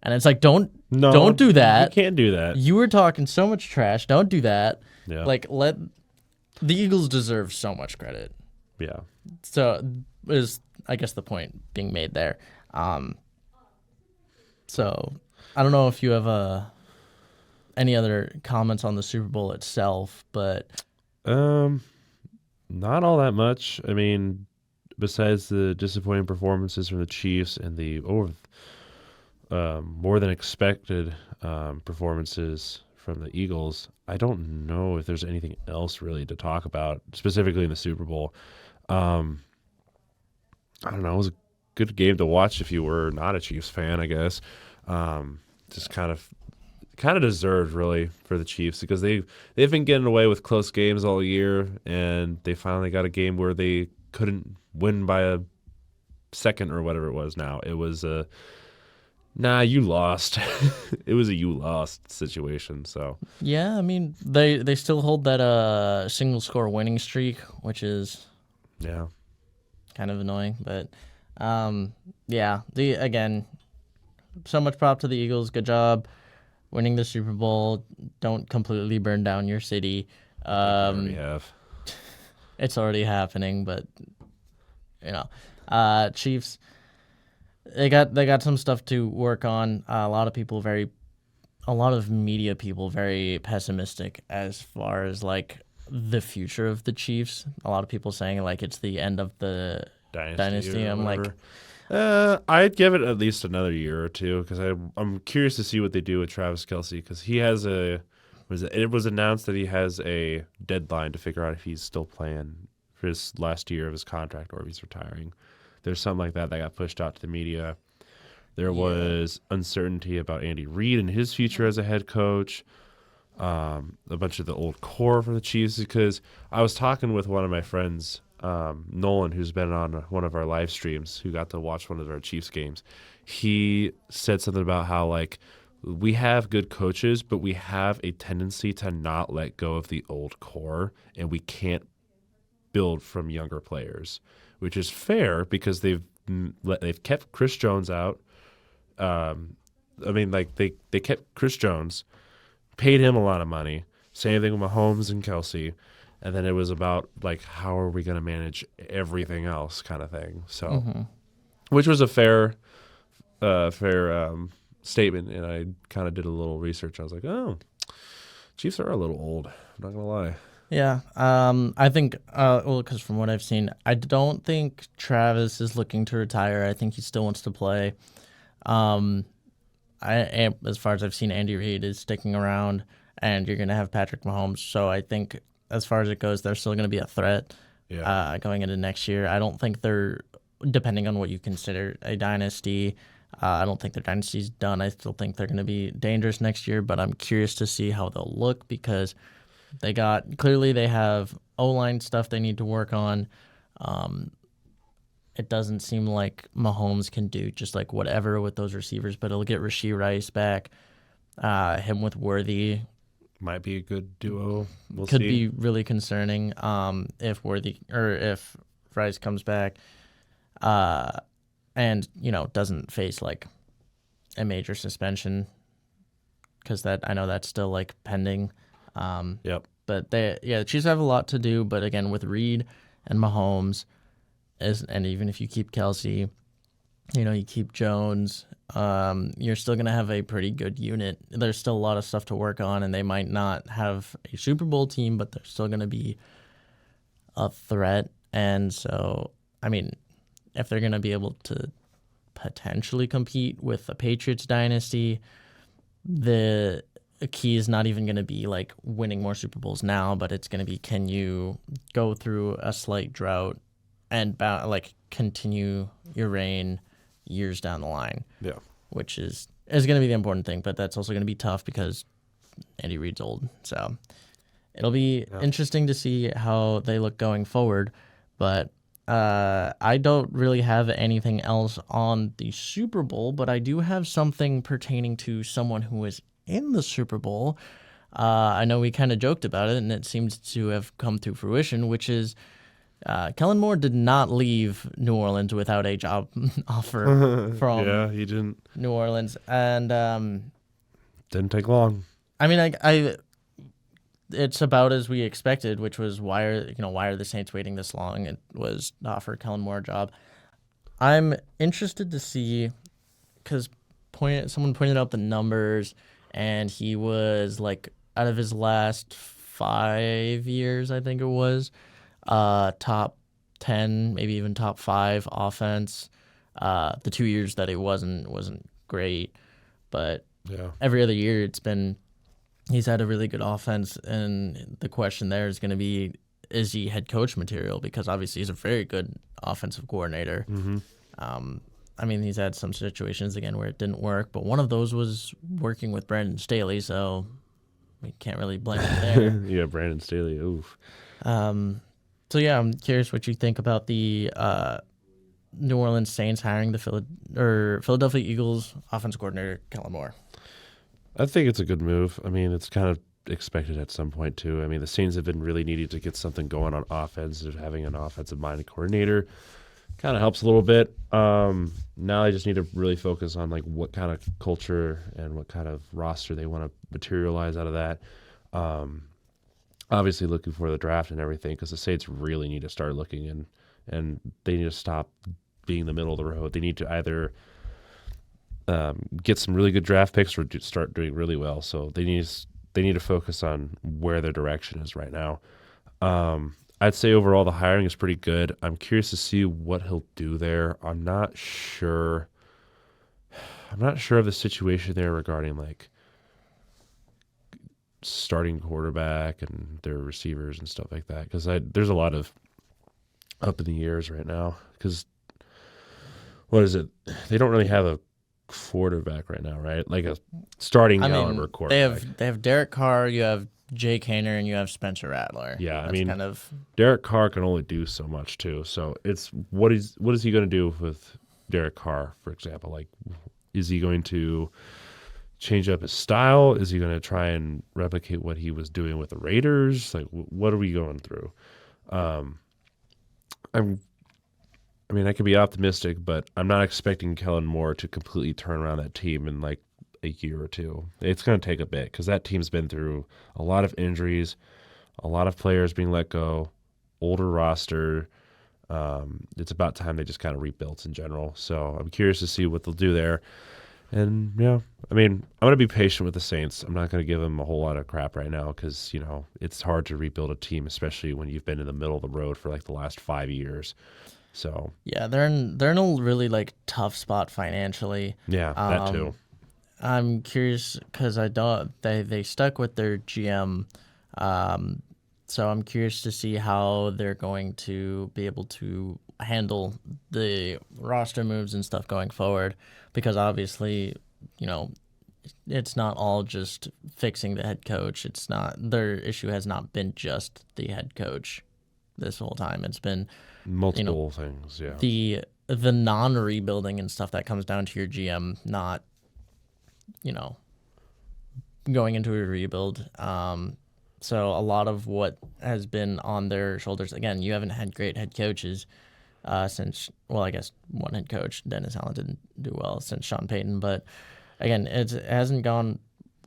[SPEAKER 2] And it's like, don't do that.
[SPEAKER 1] You can't do that.
[SPEAKER 2] You were talking so much trash. Don't do that.
[SPEAKER 1] Yeah.
[SPEAKER 2] Like the Eagles deserve so much credit.
[SPEAKER 1] Yeah.
[SPEAKER 2] So is I guess the point being made there. So I don't know if you have any other comments on the Super Bowl itself, but
[SPEAKER 1] not all that much. I mean, besides the disappointing performances from the Chiefs and the more than expected performances from the Eagles, I don't know if there's anything else really to talk about, specifically in the Super Bowl. I don't know. It was a good game to watch if you were not a Chiefs fan, I guess. Just kind of deserved really for the Chiefs because they've been getting away with close games all year, and they finally got a game where they couldn't win by a second or whatever it was. Now it was you lost. It was a you lost situation. So
[SPEAKER 2] yeah, I mean they still hold that single score winning streak, which is kind of annoying, but again, so much prop to the Eagles. Good job. winning the Super Bowl. Don't completely burn down your city.
[SPEAKER 1] They already have.
[SPEAKER 2] It's already happening, but Chiefs. They got some stuff to work on. A lot of media people very pessimistic as far as like the future of the Chiefs. A lot of people saying like it's the end of the dynasty. I'm like,
[SPEAKER 1] I'd give it at least another year or two because I'm curious to see what they do with Travis Kelce because he has it was announced that he has a deadline to figure out if he's still playing for his last year of his contract or if he's retiring. There's something like that got pushed out to the media. There was uncertainty about Andy Reid and his future as a head coach. A bunch of the old core for the Chiefs because I was talking with one of my friends, Nolan, who's been on one of our live streams, who got to watch one of our Chiefs games. He said something about how like we have good coaches, but we have a tendency to not let go of the old core, and we can't build from younger players, which is fair because they've kept Chris Jones out. They kept Chris Jones, paid him a lot of money. Same thing with Mahomes and Kelce, and then it was about like how are we going to manage everything else, kind of thing. So, which was a fair statement, and I kind of did a little research. I was like, oh, Chiefs are a little old. I'm not gonna lie.
[SPEAKER 2] Yeah, I think, because from what I've seen, I don't think Travis is looking to retire. I think he still wants to play. As far as I've seen, Andy Reid is sticking around, and you're going to have Patrick Mahomes. So I think as far as it goes, they're still going to be a threat going into next year. I don't think they're, depending on what you consider a dynasty, I don't think their dynasty's done. I still think they're going to be dangerous next year, but I'm curious to see how they'll look because they have O-line stuff they need to work on. It doesn't seem like Mahomes can do just like whatever with those receivers, but he'll get Rashee Rice back. Him with Worthy
[SPEAKER 1] might be a good duo.
[SPEAKER 2] Could be really concerning if Rice comes back, and doesn't face like a major suspension because I know that's still like pending.
[SPEAKER 1] Yep.
[SPEAKER 2] But the Chiefs have a lot to do. But again, with Reid and Mahomes, and even if you keep Kelce, you keep Jones, you're still going to have a pretty good unit. There's still a lot of stuff to work on, and they might not have a Super Bowl team, but they're still going to be a threat. And so, I mean, if they're going to be able to potentially compete with the Patriots dynasty, the key is not even going to be like winning more Super Bowls now, but it's going to be, can you go through a slight drought and continue your reign years down the line?
[SPEAKER 1] Yeah,
[SPEAKER 2] which is going to be the important thing, but that's also going to be tough because Andy Reid's old. So it'll be interesting to see how they look going forward. But I don't really have anything else on the Super Bowl, but I do have something pertaining to someone who was in the Super Bowl. I know we kind of joked about it, and it seems to have come to fruition, which is Kellen Moore did not leave New Orleans without a job offer from
[SPEAKER 1] he didn't.
[SPEAKER 2] New Orleans, and
[SPEAKER 1] didn't take long.
[SPEAKER 2] I mean, it's about as we expected, which was why are the Saints waiting this long? It was to offer Kellen Moore a job. I'm interested to see because someone pointed out the numbers, and he was like out of his last 5 years, I think it was, top 10, maybe even top 5 offense. The 2 years that it wasn't great, but every other year he's had a really good offense, and the question there is going to be, is he head coach material? Because obviously he's a very good offensive coordinator.
[SPEAKER 1] Mm-hmm.
[SPEAKER 2] I mean, he's had some situations again where it didn't work, but one of those was working with Brandon Staley, so we can't really blame him there.
[SPEAKER 1] Yeah, Brandon Staley. Oof.
[SPEAKER 2] So yeah, I'm curious what you think about the New Orleans Saints hiring the Philadelphia Eagles offensive coordinator Kellen Moore.
[SPEAKER 1] I think it's a good move. I mean, it's kind of expected at some point too. I mean, the Saints have been really needing to get something going on offense, of having an offensive-minded coordinator. kind of helps a little bit. Now I just need to really focus on like what kind of culture and what kind of roster they want to materialize out of that. Um, Obviously, looking for the draft and everything because the Saints really need to start looking and they need to stop being the middle of the road. They need to either get some really good draft picks or start doing really well. So they need to focus on where their direction is right now. I'd say overall the hiring is pretty good. I'm curious to see what he'll do there. I'm not sure. I'm not sure of the situation there regarding like starting quarterback and their receivers and stuff like that because there's a lot of up in the airs right now because what is it? They don't really have a quarterback right now, right? Like a starting
[SPEAKER 2] I
[SPEAKER 1] caliber
[SPEAKER 2] mean,
[SPEAKER 1] quarterback.
[SPEAKER 2] they have Derek Carr, you have Jake Hayner, and you have Spencer Rattler.
[SPEAKER 1] Yeah, I
[SPEAKER 2] That's
[SPEAKER 1] mean,
[SPEAKER 2] kind of
[SPEAKER 1] Derek Carr can only do so much too. So it's what is he going to do with Derek Carr, for example? Like, is he going to change up his style? Is he going to try and replicate what he was doing with the Raiders? Like, what are we going through? Um, I'm I mean, I could be optimistic, but I'm not expecting Kellen Moore to completely turn around that team in like a year or two. It's going to take a bit because that team's been through a lot of injuries, a lot of players being let go, older roster. It's about time they just kind of rebuilt in general. So I'm curious to see what they'll do there. And yeah, I mean, I'm going to be patient with the Saints. I'm not going to give them a whole lot of crap right now because, you know, it's hard to rebuild a team, especially when you've been in the middle of the road for like the last 5 years. So
[SPEAKER 2] yeah, they're in a really like tough spot financially.
[SPEAKER 1] yeah, that too.
[SPEAKER 2] I'm curious because I don't they stuck with their GM, so I'm curious to see how they're going to be able to handle the roster moves and stuff going forward. Because obviously, you know, it's not all just fixing the head coach. It's not their issue has not been just the head coach this whole time. It's been
[SPEAKER 1] Multiple things, yeah.
[SPEAKER 2] the non rebuilding and stuff that comes down to your GM not going into a rebuild. So a lot of what has been on their shoulders. Again, you haven't had great head coaches since. Well, I guess one head coach, Dennis Allen, didn't do well since Sean Payton. But again, it hasn't gone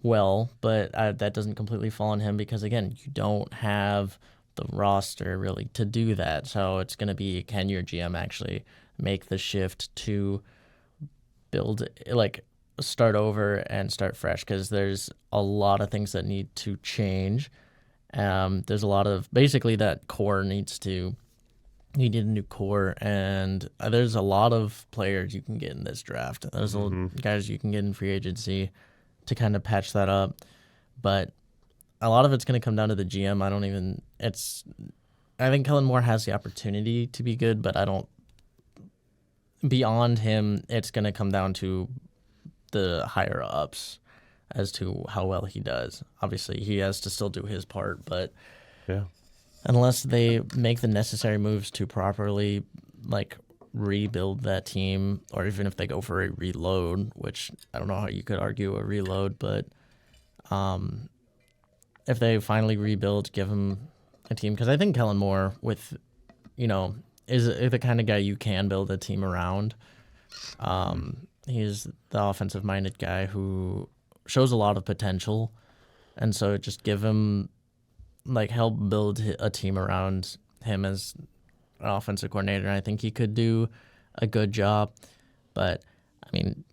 [SPEAKER 2] well. But that doesn't completely fall on him because again, you don't have the roster really to do that. So it's going to be, can your GM actually make the shift to build like start over and start fresh, because there's a lot of things that need to change. There's a lot of basically that core you need a new core, and there's a lot of players you can get in this draft. There's guys you can get in free agency to kind of patch that up, but a lot of it's going to come down to the GM. I think Kellen Moore has the opportunity to be good, but I don't. Beyond him, it's going to come down to the higher ups as to how well he does. Obviously, he has to still do his part, but
[SPEAKER 1] Yeah.
[SPEAKER 2] unless they make the necessary moves to properly like rebuild that team, or even if they go for a reload, which I don't know how you could argue a reload, but if they finally rebuild, give him a team, because I think Kellen Moore is the kind of guy you can build a team around. He's the offensive minded guy who shows a lot of potential, and so just give him help build a team around him as an offensive coordinator. I think he could do a good job, but I mean,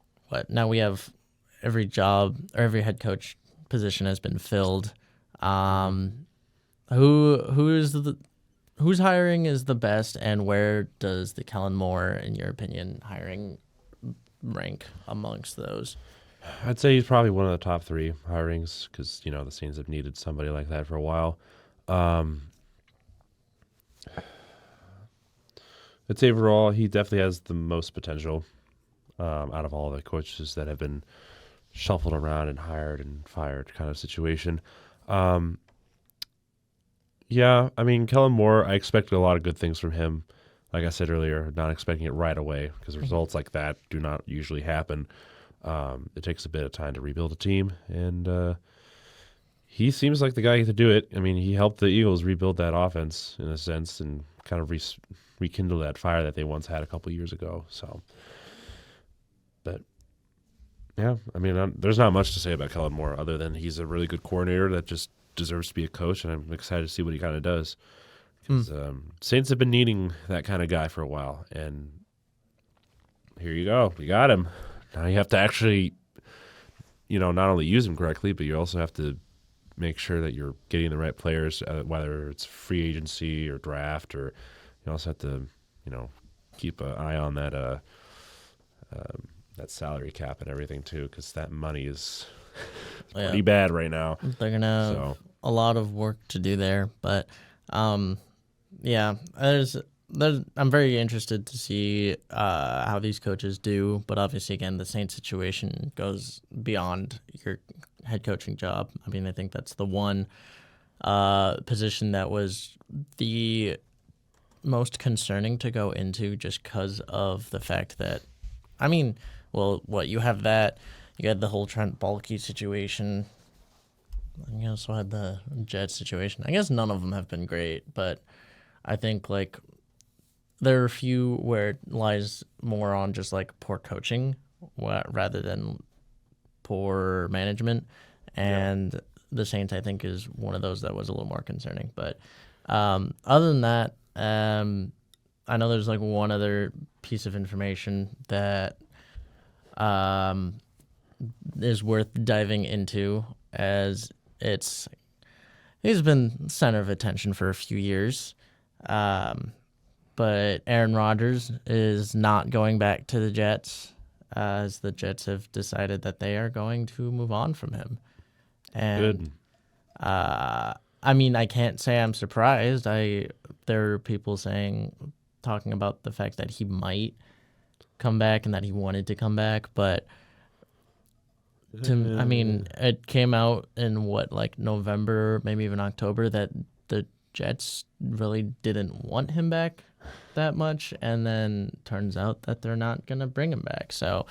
[SPEAKER 2] now we have every job or every head coach position has been filled. Whose hiring is the best, and where does the Kellen Moore, in your opinion, hiring rank amongst those?
[SPEAKER 1] I'd say he's probably one of the top 3 hirings because, you know, the Saints have needed somebody like that for a while. I'd say overall, he definitely has the most potential out of all the coaches that have been shuffled around and hired and fired kind of situation. Yeah, I mean, Kellen Moore, I expected a lot of good things from him. Like I said earlier, not expecting it right away because results like that do not usually happen. It takes a bit of time to rebuild a team, and he seems like the guy to do it. I mean, he helped the Eagles rebuild that offense in a sense and kind of rekindle that fire that they once had a couple years ago. So, but yeah, I mean, there's not much to say about Kellen Moore other than he's a really good coordinator that just deserves to be a coach, and I'm excited to see what he kind of does. Because Saints have been needing that kind of guy for a while, and here you go, you got him. Now you have to actually, not only use him correctly, but you also have to make sure that you're getting the right players, whether it's free agency or draft, or you also have to, keep an eye on that that salary cap and everything too, because that money is pretty bad right now.
[SPEAKER 2] They're gonna have a lot of work to do there, but yeah, I'm very interested to see how these coaches do, but obviously, again, the Saints situation goes beyond your head coaching job. I mean, I think that's the one position that was the most concerning to go into just because of the fact that, I mean, you have that, you had the whole Trent Baalke situation, you also had the Jets situation. I guess none of them have been great, but I think, like, there are a few where it lies more on just, like, poor coaching rather than poor management. And the Saints, I think, is one of those that was a little more concerning. But other than that, I know there's, like, one other piece of information that is worth diving into, as he's been center of attention for a few years. But Aaron Rodgers is not going back to the Jets, as the Jets have decided that they are going to move on from him. And
[SPEAKER 1] Good.
[SPEAKER 2] I mean, I can't say I'm surprised. There are people talking about the fact that he might come back and that he wanted to come back, but I mean, it came out in November, maybe even October, that the Jets really didn't want him back that much, and then turns out that they're not gonna bring him back. So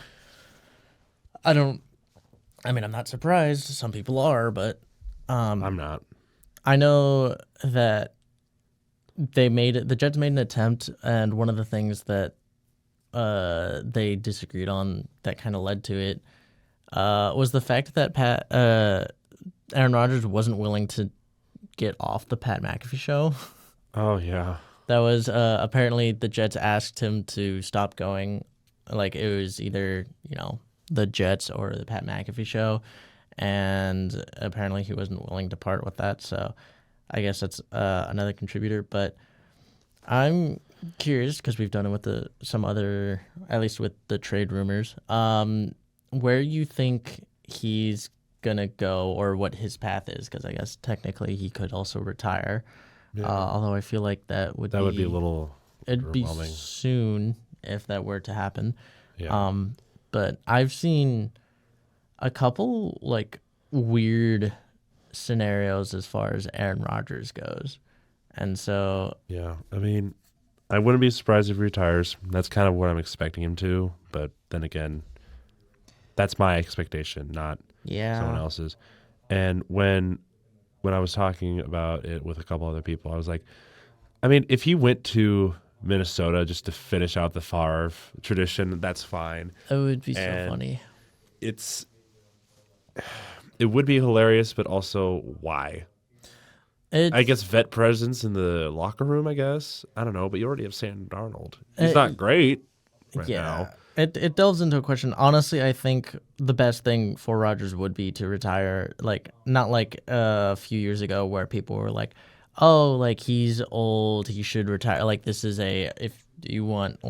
[SPEAKER 2] I'm not surprised. Some people are, but
[SPEAKER 1] I'm not.
[SPEAKER 2] I know that the Jets made an attempt, and one of the things that they disagreed on that kind of led to it was the fact that Aaron Rodgers wasn't willing to get off the Pat McAfee show.
[SPEAKER 1] Oh, yeah.
[SPEAKER 2] That was apparently the Jets asked him to stop going. Like, it was either, the Jets or the Pat McAfee show. And apparently he wasn't willing to part with that. So I guess that's another contributor. But I'm curious, because we've done it with some other, at least with the trade rumors, where you think he's going to go or what his path is. Because I guess technically he could also retire. Yeah. Although I feel like that would be
[SPEAKER 1] a little
[SPEAKER 2] it'd be soon if that were to happen. Yeah. But I've seen a couple weird scenarios as far as Aaron Rodgers goes, and so
[SPEAKER 1] yeah, I mean, I wouldn't be surprised if he retires. That's kind of what I'm expecting him to. But then again, that's my expectation, not someone else's. And when I was talking about it with a couple other people, I was like, I mean, if he went to Minnesota just to finish out the Favre tradition, that's fine.
[SPEAKER 2] It would be so funny.
[SPEAKER 1] It would be hilarious, but also why? I guess vet presence in the locker room, I guess. I don't know, but you already have Sam Darnold. He's not great right now.
[SPEAKER 2] It delves into a question. Honestly, I think the best thing for Rodgers would be to retire, not like a few years ago where people were like, oh, he's old, he should retire. This is if you want,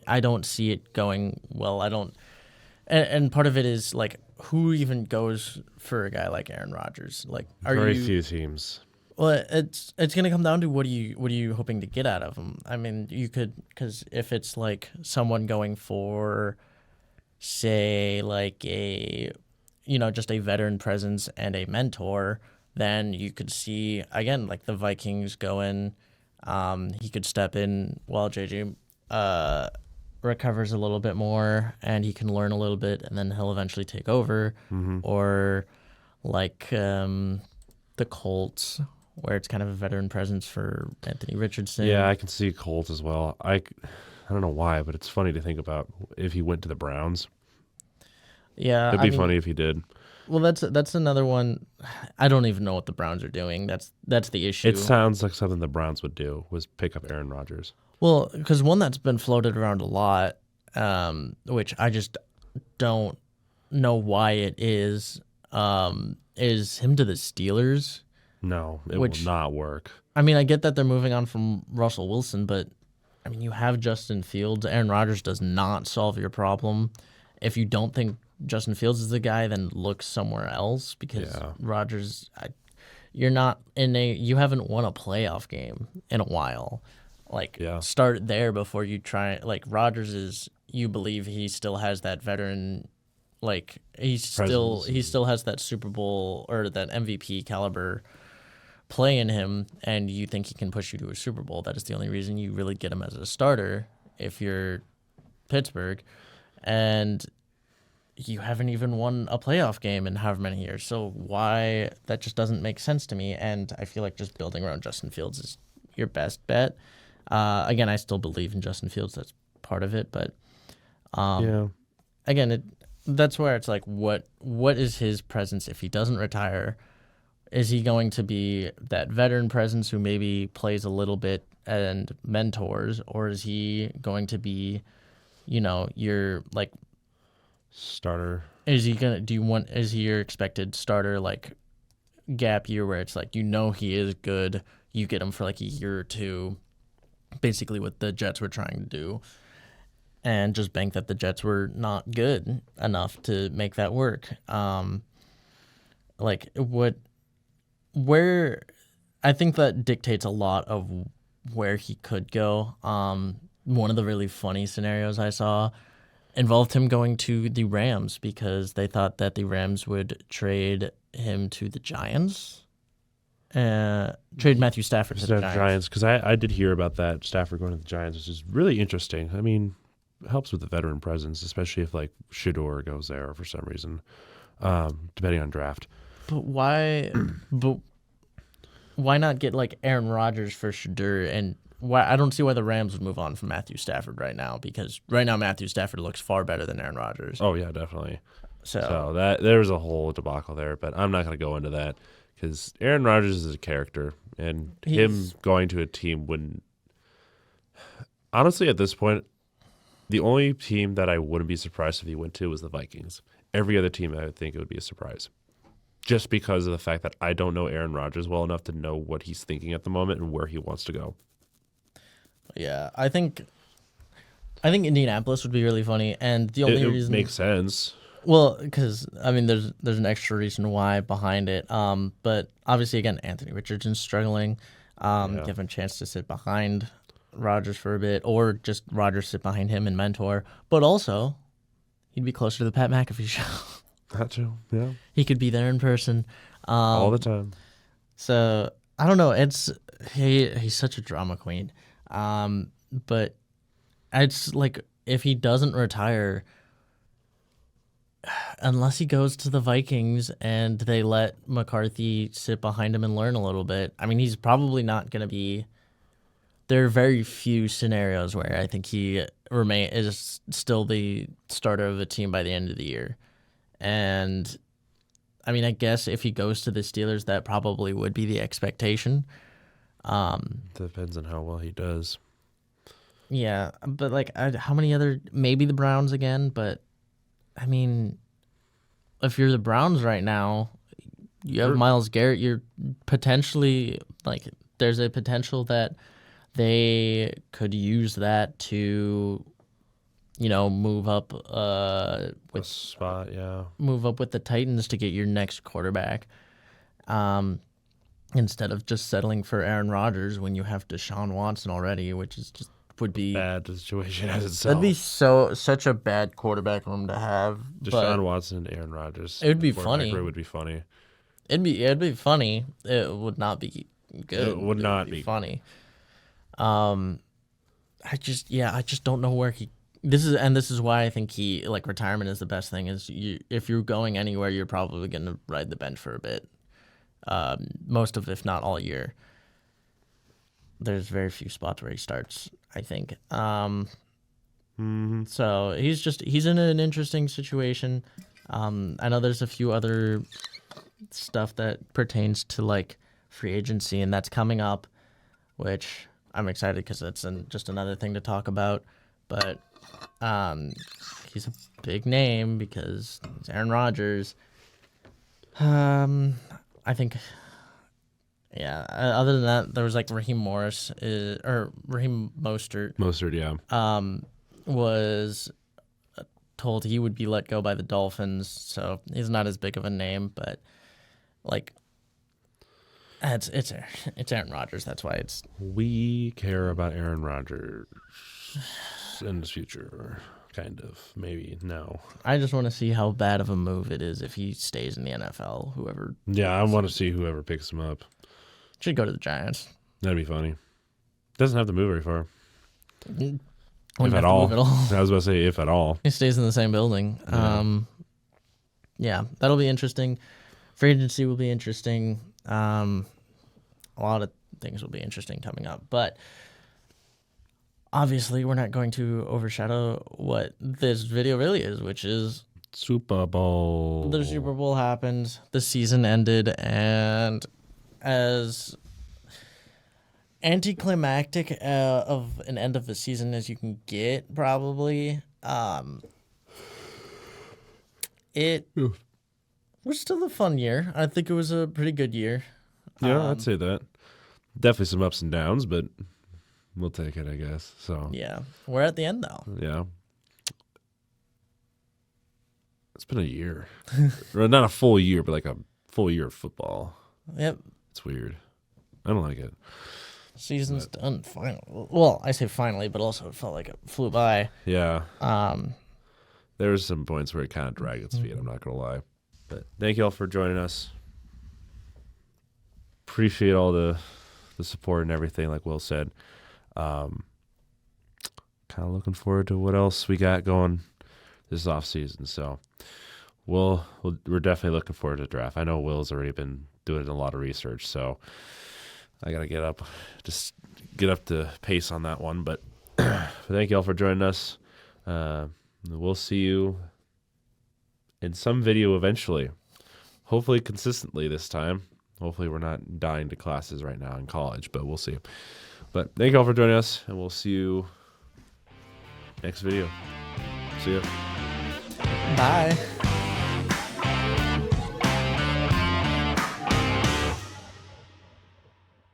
[SPEAKER 2] I don't see it going well. I don't, and part of it is, who even goes for a guy like Aaron Rodgers?
[SPEAKER 1] Very few teams.
[SPEAKER 2] Well, it's going to come down to what are you hoping to get out of him? I mean, you could, because if it's someone going for, say, just a veteran presence and a mentor, then you could see again the Vikings go in. He could step in while JJ recovers a little bit more, and he can learn a little bit, and then he'll eventually take over. Mm-hmm. Or the Colts, where it's kind of a veteran presence for Anthony Richardson.
[SPEAKER 1] Yeah, I can see Colt as well. I don't know why, but it's funny to think about if he went to the Browns.
[SPEAKER 2] Yeah,
[SPEAKER 1] It'd
[SPEAKER 2] I
[SPEAKER 1] be
[SPEAKER 2] mean,
[SPEAKER 1] funny if he did.
[SPEAKER 2] well, that's another one. I don't even know what the Browns are doing. That's the issue.
[SPEAKER 1] It sounds like something the Browns would do was pick up Aaron Rodgers.
[SPEAKER 2] Well, because one that's been floated around a lot, which I just don't know why it is him to the Steelers.
[SPEAKER 1] No, it
[SPEAKER 2] Which-
[SPEAKER 1] will not work.
[SPEAKER 2] I mean, I get that they're moving on from Russell Wilson, but I mean, you have Justin Fields. Aaron Rodgers does not solve your problem. If you don't think Justin Fields is the guy, then look somewhere else because
[SPEAKER 1] Yeah.
[SPEAKER 2] Rodgers, you're not you haven't won a playoff game in a while. Like,
[SPEAKER 1] Yeah.
[SPEAKER 2] start there before you try. Like, Rodgers is, you believe he still has that veteran, like, he still has that Super Bowl or that MVP caliber play in him, and you think he can push you to a Super Bowl. That is the only reason you really get him as a starter if you're Pittsburgh. And you haven't even won a playoff game in however many years. So why, that just doesn't make sense to me. And I feel like just building around Justin Fields is your best bet. Again, I still believe in Justin Fields. That's part of it. But
[SPEAKER 1] Yeah.
[SPEAKER 2] again, that's where it's like, what is his presence if he doesn't retire? Is he going to be that veteran presence who maybe plays a little bit and mentors, or is he going to be, your like,
[SPEAKER 1] Starter.
[SPEAKER 2] is he your expected starter, like, gap year where it's like, he is good, you get him for like a year or two, basically what the Jets were trying to do, and just bank that the Jets were not good enough to make that work. Where I think that dictates a lot of where he could go. One of the really funny scenarios I saw involved him going to the Rams because they thought that the Rams would trade him to the Giants. Trade Matthew Stafford to the Giants.
[SPEAKER 1] Because I did hear about that, Stafford going to the Giants, which is really interesting. I mean, it helps with the veteran presence, especially if like Shador goes there for some reason, depending on draft.
[SPEAKER 2] But why? But why not get like Aaron Rodgers for Shador? And why? I don't see why the Rams would move on from Matthew Stafford right now, because right now Matthew Stafford looks far better than Aaron Rodgers.
[SPEAKER 1] Oh yeah, definitely.
[SPEAKER 2] So
[SPEAKER 1] So that there's a whole debacle there, but I'm not going to go into that because Aaron Rodgers is a character, and him going to a team wouldn't. Honestly, at this point, the only team that I wouldn't be surprised if he went to was the Vikings. Every other team, I would think it would be a surprise, just because of the fact that I don't know Aaron Rodgers well enough to know what he's thinking at the moment and where he wants to go.
[SPEAKER 2] yeah, I think Indianapolis would be really funny, and the only
[SPEAKER 1] It
[SPEAKER 2] reason
[SPEAKER 1] makes sense.
[SPEAKER 2] well, because I mean, there's an extra reason why behind it. But obviously, again, Anthony Richardson's struggling. Give him a chance to sit behind Rodgers for a bit, or just Rodgers sit behind him and mentor. But also, he'd be closer to the Pat McAfee show.
[SPEAKER 1] That too, yeah.
[SPEAKER 2] He could be there in person.
[SPEAKER 1] All the time.
[SPEAKER 2] So I don't know. He's such a drama queen. But it's like, if he doesn't retire, unless he goes to the Vikings and they let McCarthy sit behind him and learn a little bit, I mean, he's probably not going to be. There are very few scenarios where I think he is still the starter of the team by the end of the year. And I mean, I guess if he goes to the Steelers, that probably would be the expectation.
[SPEAKER 1] Depends on how well he does.
[SPEAKER 2] Yeah, but like, how many other? Maybe the Browns again, but I mean, if you're the Browns right now, you have Myles Garrett. You're potentially like, there's a potential that they could use that to, move up
[SPEAKER 1] With spot, yeah.
[SPEAKER 2] move up with the Titans to get your next quarterback, instead of just settling for Aaron Rodgers when you have Deshaun Watson already, which is just would be
[SPEAKER 1] Bad situation as itself.
[SPEAKER 2] that'd be such a bad quarterback room to have.
[SPEAKER 1] Deshaun Watson and Aaron Rodgers.
[SPEAKER 2] It would be
[SPEAKER 1] quarterback
[SPEAKER 2] funny.
[SPEAKER 1] room would be funny.
[SPEAKER 2] It'd be funny. It would not be good.
[SPEAKER 1] It would not be
[SPEAKER 2] funny. I just don't know where he. This is why I think he, like, retirement is the best thing. Is if you're going anywhere, you're probably going to ride the bench for a bit, most of, if not all year. There's very few spots where he starts, I think. So he's in an interesting situation. I know there's a few other stuff that pertains to like free agency, and that's coming up, which I'm excited because it's just another thing to talk about. But he's a big name because it's Aaron Rodgers. I think, yeah. Other than that, there was like Raheem Mostert.
[SPEAKER 1] Mostert, yeah.
[SPEAKER 2] Was told he would be let go by the Dolphins, so he's not as big of a name, but like it's Aaron Rodgers. That's why it's
[SPEAKER 1] We care about Aaron Rodgers in his future, kind of. Maybe no.
[SPEAKER 2] I just want to see how bad of a move it is if he stays in the NFL. Whoever
[SPEAKER 1] Yeah, I want to see whoever picks him up.
[SPEAKER 2] should go to the Giants.
[SPEAKER 1] That'd be funny. Doesn't have to move very far.
[SPEAKER 2] Wouldn't
[SPEAKER 1] If
[SPEAKER 2] have
[SPEAKER 1] at
[SPEAKER 2] to
[SPEAKER 1] all.
[SPEAKER 2] move at all.
[SPEAKER 1] I was about to say if at all.
[SPEAKER 2] He stays in the same building. Yeah, that'll be interesting. Free agency will be interesting. A lot of things will be interesting coming up. But obviously, we're not going to overshadow what this video really is, which is
[SPEAKER 1] Super Bowl.
[SPEAKER 2] the Super Bowl happened, the season ended, and as anticlimactic of an end of the season as you can get, probably, it was still a fun year. I think it was a pretty good year.
[SPEAKER 1] Yeah, I'd say that. Definitely some ups and downs, but we'll take it, I guess. So
[SPEAKER 2] Yeah, we're at the end though.
[SPEAKER 1] yeah. It's been a year. Or not a full year, but like a full year of football.
[SPEAKER 2] Yep,
[SPEAKER 1] It's weird. I don't like it.
[SPEAKER 2] season's done finally. Well, I say finally, but also it felt like it flew by.
[SPEAKER 1] Yeah. There was some points where it kind of dragged its feet, I'm not going to lie. But thank you all for joining us. Appreciate all the support and everything, like Will said. Kind of looking forward to what else we got going this off season. So we're definitely looking forward to the draft. I know Will's already been doing a lot of research, so I got to get up to pace on that one. But thank you all for joining us. We'll see you in some video eventually. Hopefully consistently this time. Hopefully we're not dying to classes right now in college, but we'll see. But thank you all for joining us, and we'll see you next video. See ya.
[SPEAKER 2] Bye.